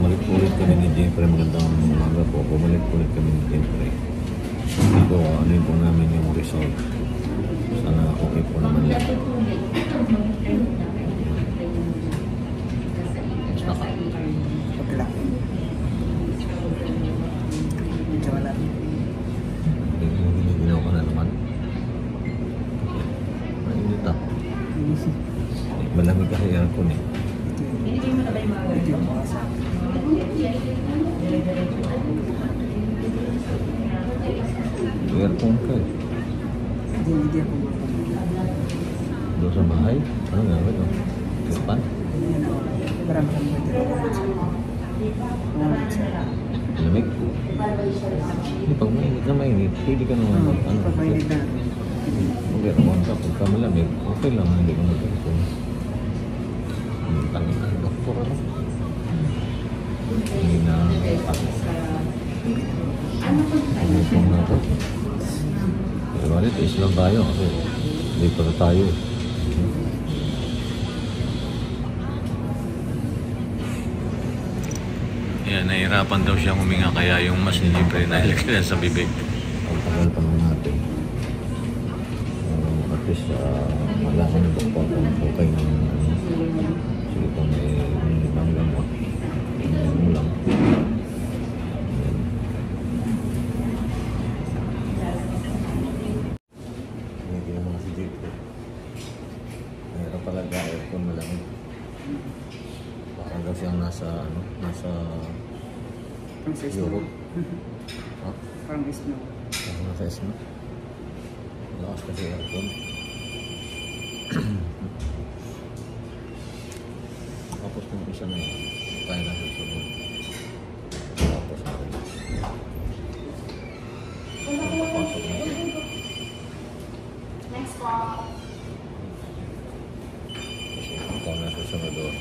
bumalik-ulit kami ni Jeffrey. Magandang umaga po. Bumalik-ulit kami ni Jeffrey. Ito, ano po namin yung result. Sana okay po naman yan. Mas naka. Okay lang. Medyo wala. Giniginaw ka na naman. Mainit ah. Malamig kasi aircon eh. Hindi mo makasama. Aircon ka eh. Hindi ako makasama. Doon sa bahay? Ano nga ba ito? Kirpan? Marami kang pwede. Malamig? Hindi, pag mainit na mainit, pwede ka naman mag-ano. Pag mainit na. Mag-aircon ka. Pagka malamig, okay lang, hindi ka mag-aircon. Tangin na, doktor ano? Hindi na ano pong na ito? Pero ulit, is lang tayo kasi hindi pa na tayo. Yan, nahirapan daw siya huminga kaya yung mas ni Jeffrey nahilagyan sa bibig. Ang tagal pa naman natin. At least, malaman ng doktor kung okay ng sige po may ibang gamot. Ano lang. Hindi naman si Jeffrey. Mayroon talaga aircon malamig. Baka daw siyang nasa Europe. Parang snow. Parang nasa snow. Lakas kasi aircon. Tapos kung isa na yun, tayo na susunod. Tapos na rin. Papasok na siya. Next call. Kasi ikaw na susunod doon.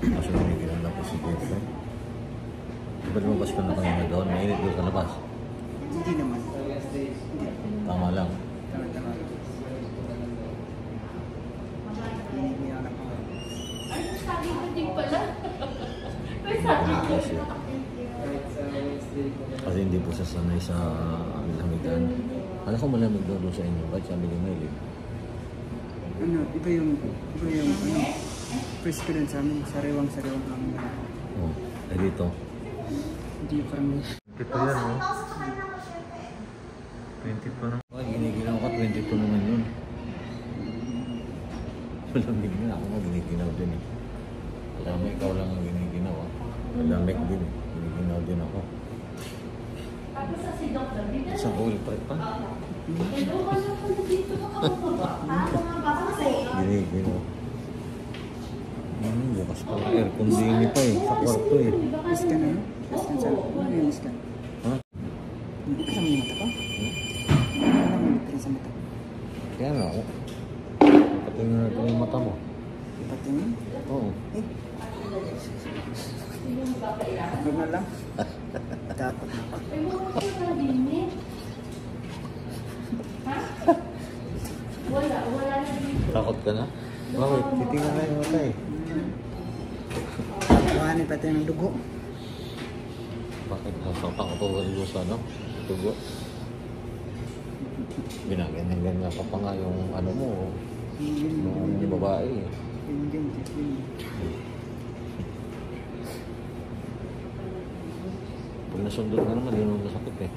Kasi nanigilan na po si Jeffrey. Diba lumabas ka na kanina doon? Mainit doon sa labas? Hindi naman. Tama lang. Tama. Hindi ako na. Ay, sabi ko din pala. May sabi ko. Kasi hindi po siya sanay sa lamigan. Alam ko malamig doon sa inyo. Ba't sabi niyo may live? Ano, iba yung first ko dun sa amin, sariwang kami. Oh, eh dito. Hindi parang... Ito yan, oh. 20 pa naman. Ay, giniginaw ka, 22 naman yun. Malamig na ako nga, giniginaw din eh. Alam mo, ikaw lang ang giniginaw ah. Malamig din eh. Giniginaw din ako. Tapos sa si Dr. Bida. Isang oil prep pa. Hello, ano po dito makakababa? Ako nga ba ako sa'yo? Giniginaw. Bukas pa lang aircon din pa eh. Sa kwarto eh. Miss ka na, no? Miss ka. Ha? Hindi ka naman yung mata ko? Ano naman yung sa mata? Kaya nga ako. Patingin natin yung mata mo. Patingin? Oo. Huwag na lang. Dapat na pa. Ay, wala ko na din. Ha? Wala na dito. Takot ka na? Bakit? Titingnan na yung mata eh. Kuhanin pati ng dugo. Bakit? Nasaktan ko pa sa ano? Tugo. Ginaganyan ka pa nga yung ano mo. Yung babae eh. Yun. Pag nasundot na naman, yun ang masakit eh.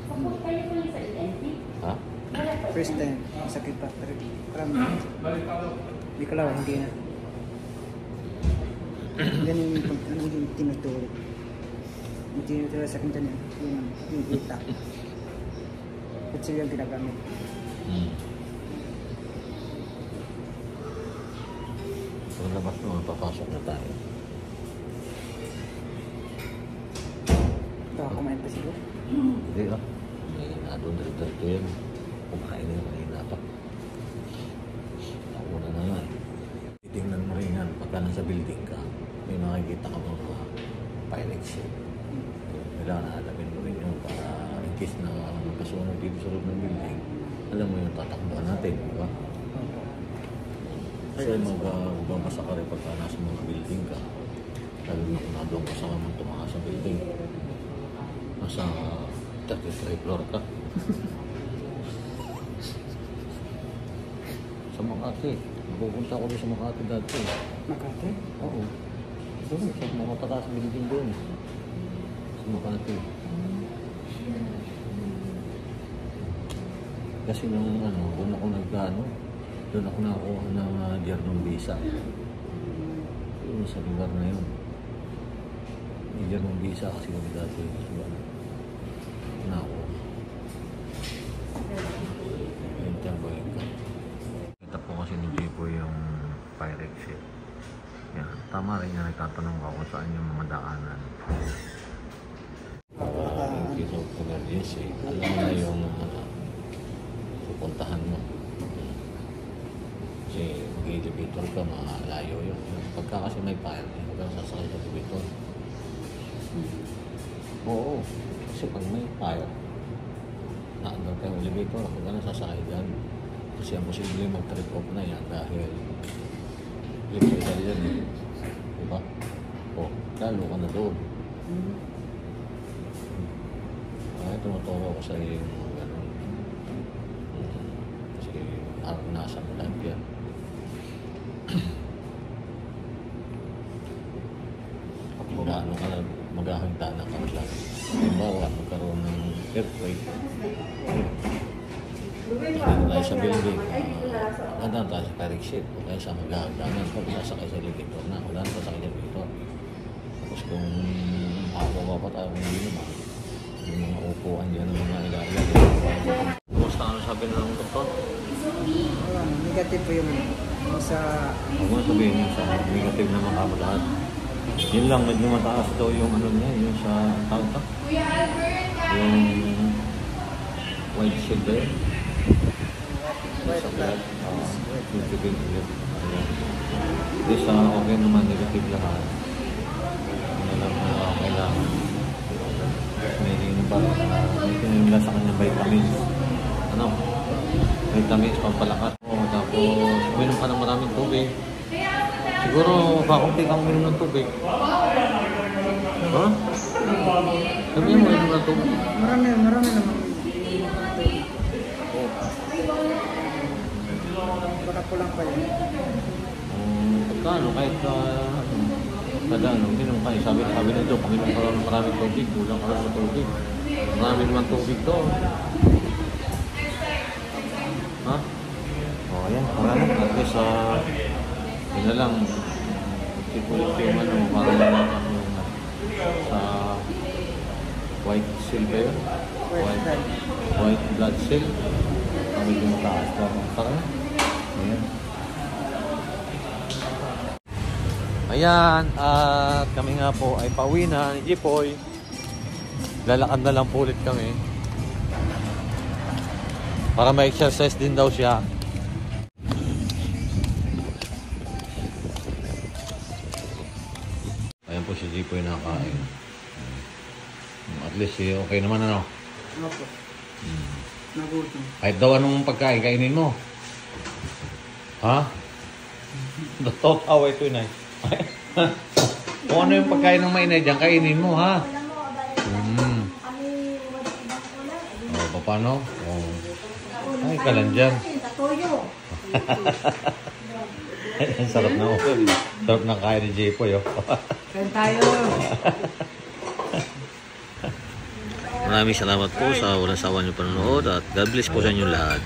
Papunta kayo po sa ENT? Ha? First time, masakit pa. Pero parang... Hindi ka lang, hindi na. Ganun yung tinuturo. Yung tinuturo sa akin dyan yung itak. At sila yung ginagamit. Pag labas naman, papasok na tayo. Baka kumain pa siguro. Hindi ah. May nadon dito yan. Kumain na yung kanina pa. Ako na nga eh. Titingnan mo rin yan. Pagka nasa building ka, may makikita ka mga pilot ship. Kailangan na alamin mo rin yun para in case na magkasunog dito sa loob ng building, alam mo yung tatakbuhan natin, di ba? Kasi magbabasa ka rin pagka nasa mga building ka. Lalo na kung nandun ka sa mga tumakas sa building. Nasa 33 floor ka. Sa Makati. Napupunta ako doon sa Makati dati. Makati? Oo. Doon, sa mga matakas building doon. Sa Makati. Kasi nung doon ako doon ako nakakuha ng Diernong visa. Yun sa lugar na yun. May Diernong visa kasi kami dati. Nakakuha. Interboy ka. Kita po kasi ni Jipo yung fire exit. Yan. Tama rin niya nagtatanong ako kung saan yung mga daanan. Case of emergency. Alam mo na yung pupuntahan mo. Kasi mag-elevator ka, malayo yun. Pagka kasi may fire, huwag kang sasakay sa elevator. Oo. Kasi pag may fire, naandar tayong elevator, huwag kang sasakay dyan. Kasi ang posible mag-trip off na yan dahil electrical yan eh. Diba? O, lalo ka na doon. Kaya tumuturo ko sa iyo yung gano'n. Kasi nasa live yan. Magano ka na, maghahagdanan ka na lang. Halimbawa, magkaroon ng earthquake. Tayo sa building, hanggang tayo sa fire exit o kaya sa maghahagdanan pag sasakay sa elevator na, wala na sasakay sa elevator. Tapos kung makakawa pa tayo kung hindi naman, yung mga upuan dyan ng mga ilalagay. Kumusta ano sabi ng doktor? Negative po yung sa... Huwag mo sabihin yun sa negative naman kamo lahat. Yun lang, medyo mataas daw yung ano niya, yung sa tawag. Yung white shield ba yun? Sa blood. Yung tubig ulit. Hindi sa okay naman, negative lahat. Ano lang na kailangan. May tinimla sa kanya vitamins. Ano? Vitamins, pampalakas. Tapos, uminom ka ng maraming tubig. Siguro, kakunti kang uminom ng tubig. Ha? Sabi mo, uminom ng tubig. Marami naman. Baka kulang pa yun. Pagkano, kahit kada uminom ka. Sabi nito, panginom ka ng maraming tubig. Kulang ka lang ng tubig. Marami naman tubig to. Ha? O, ayan. Marami. At least, yun na lang. Sipulit yung para lang yung sa white cell ba yun? White blood cell. Kami yung mataas lang. Tara. Ayan. Ayan. At kami nga po ay pauwi na ni Jipoy. Lalakad na lang po ulit kami. Para ma-exercise din daw siya. Ayan po si Jipoy nakakain. At least okay naman ano? Ano po? Nagutom. Kahit daw anong pagkain, kainin mo. Ha? Totoo ito yun ay. Kung ano yung pagkain ng mainay dyan, kainin mo ha. O, paano? O. Ay, ka lang dyan. Ang sarap na ako. Sarap ng kain ni Jipoy. Kain tayo. Maraming salamat po sa walang sawa niyo panonood at God bless po sa inyo lahat.